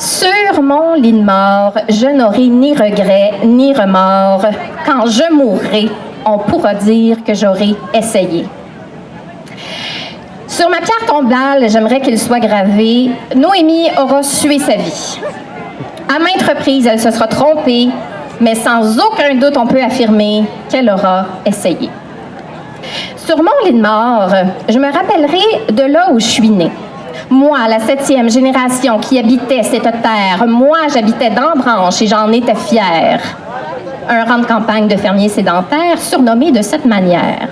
Sur mon lit de mort, je n'aurai ni regret ni remords. Quand je mourrai, on pourra dire que j'aurai essayé. Sur ma pierre tombale, j'aimerais qu'il soit gravé « Noémie aura sué sa vie ». À maintes reprises, elle se sera trompée, mais sans aucun doute, on peut affirmer qu'elle aura essayé. Sur mon lit de mort, je me rappellerai de là où je suis née. Moi, la 7e génération qui habitait cette terre, moi, j'habitais d'Ambranche et j'en étais fière. Un rang de campagne de fermiers sédentaires surnommé de cette manière.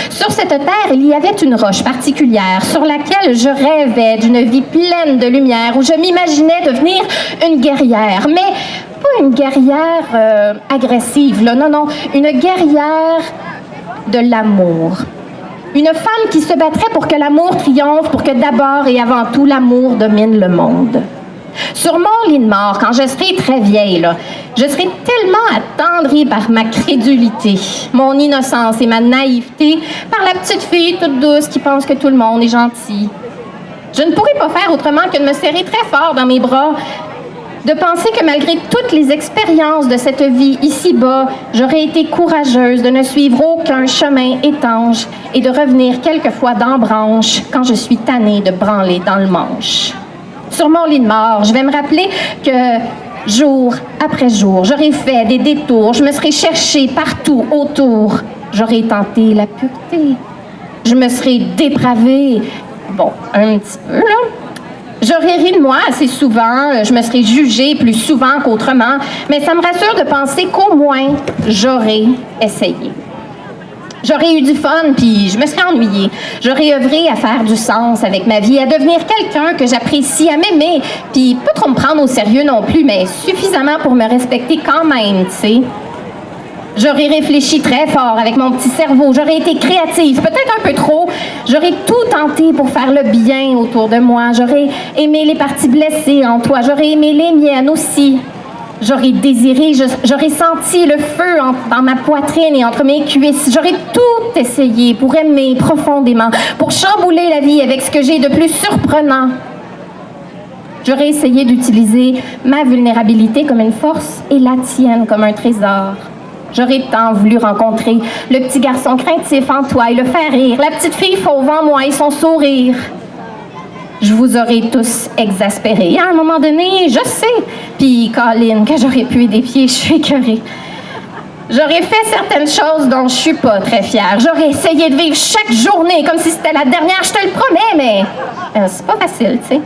Sur cette terre, il y avait une roche particulière sur laquelle je rêvais d'une vie pleine de lumière, où je m'imaginais devenir une guerrière, mais pas une guerrière agressive, là, non, une guerrière de l'amour. Une femme qui se battrait pour que l'amour triomphe, pour que d'abord et avant tout, l'amour domine le monde. Sur mon lit de mort, quand je serai très vieille, là, je serai tellement attendrie par ma crédulité, mon innocence et ma naïveté, par la petite fille toute douce qui pense que tout le monde est gentil. Je ne pourrai pas faire autrement que de me serrer très fort dans mes bras, de penser que malgré toutes les expériences de cette vie ici-bas, j'aurais été courageuse de ne suivre aucun chemin étanche et de revenir quelquefois d'Ambranche quand je suis tannée de branler dans le manche. Sur mon lit de mort, je vais me rappeler que jour après jour, j'aurais fait des détours, je me serais cherchée partout autour, j'aurais tenté la pureté, je me serais dépravée, bon, un petit peu là. J'aurais ri de moi assez souvent, je me serais jugée plus souvent qu'autrement, mais ça me rassure de penser qu'au moins, j'aurais essayé. J'aurais eu du fun, puis je me serais ennuyée. J'aurais œuvré à faire du sens avec ma vie, à devenir quelqu'un que j'apprécie, à m'aimer, puis pas trop me prendre au sérieux non plus, mais suffisamment pour me respecter quand même, tu sais. J'aurais réfléchi très fort avec mon petit cerveau. J'aurais été créative, peut-être un peu trop. J'aurais tout tenté pour faire le bien autour de moi. J'aurais aimé les parties blessées en toi. J'aurais aimé les miennes aussi. J'aurais désiré, j'aurais senti le feu dans ma poitrine et entre mes cuisses. J'aurais tout essayé pour aimer profondément, pour chambouler la vie avec ce que j'ai de plus surprenant. J'aurais essayé d'utiliser ma vulnérabilité comme une force et la tienne comme un trésor. J'aurais tant voulu rencontrer le petit garçon craintif en toi et le faire rire, la petite fille fauve en moi et son sourire. Je vous aurais tous exaspérés. À un moment donné, je sais, puis Colin, que j'aurais pu édifier, je suis écœurée. J'aurais fait certaines choses dont je suis pas très fière. J'aurais essayé de vivre chaque journée comme si c'était la dernière, je te le promets, mais c'est pas facile, tu sais.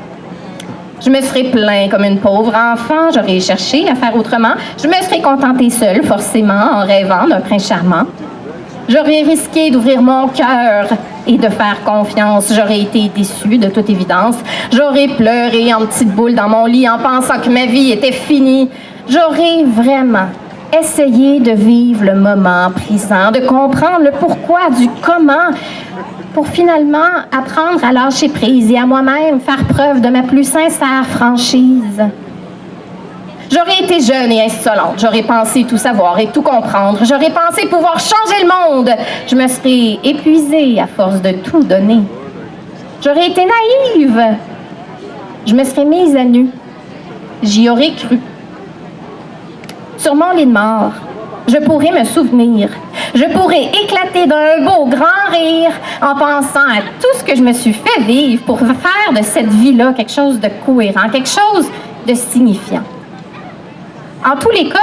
Je me serais plaint comme une pauvre enfant, j'aurais cherché à faire autrement. Je me serais contentée seule, forcément, en rêvant d'un prince charmant. J'aurais risqué d'ouvrir mon cœur et de faire confiance. J'aurais été déçue, de toute évidence. J'aurais pleuré en petite boule dans mon lit en pensant que ma vie était finie. J'aurais vraiment essayé de vivre le moment présent, de comprendre le pourquoi du comment, pour finalement apprendre à lâcher prise et à moi-même faire preuve de ma plus sincère franchise. J'aurais été jeune et insolente, j'aurais pensé tout savoir et tout comprendre, j'aurais pensé pouvoir changer le monde. Je me serais épuisée à force de tout donner. J'aurais été naïve. Je me serais mise à nu. J'y aurais cru. Sur mon lit de mort, je pourrais me souvenir. Je pourrais éclater d'un beau grand rire en pensant à tout ce que je me suis fait vivre pour faire de cette vie-là quelque chose de cohérent, quelque chose de signifiant. En tous les cas,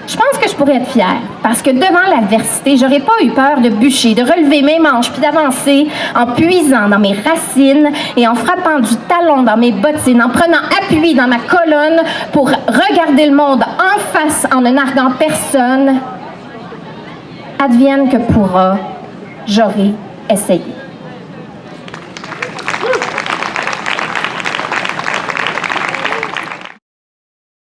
je pense que je pourrais être fière parce que devant l'adversité, j'aurais pas eu peur de bûcher, de relever mes manches puis d'avancer en puisant dans mes racines et en frappant du talon dans mes bottines, en prenant appui dans ma colonne pour regarder le monde en face en ne narguant personne. Advienne que pourra, j'aurai essayé.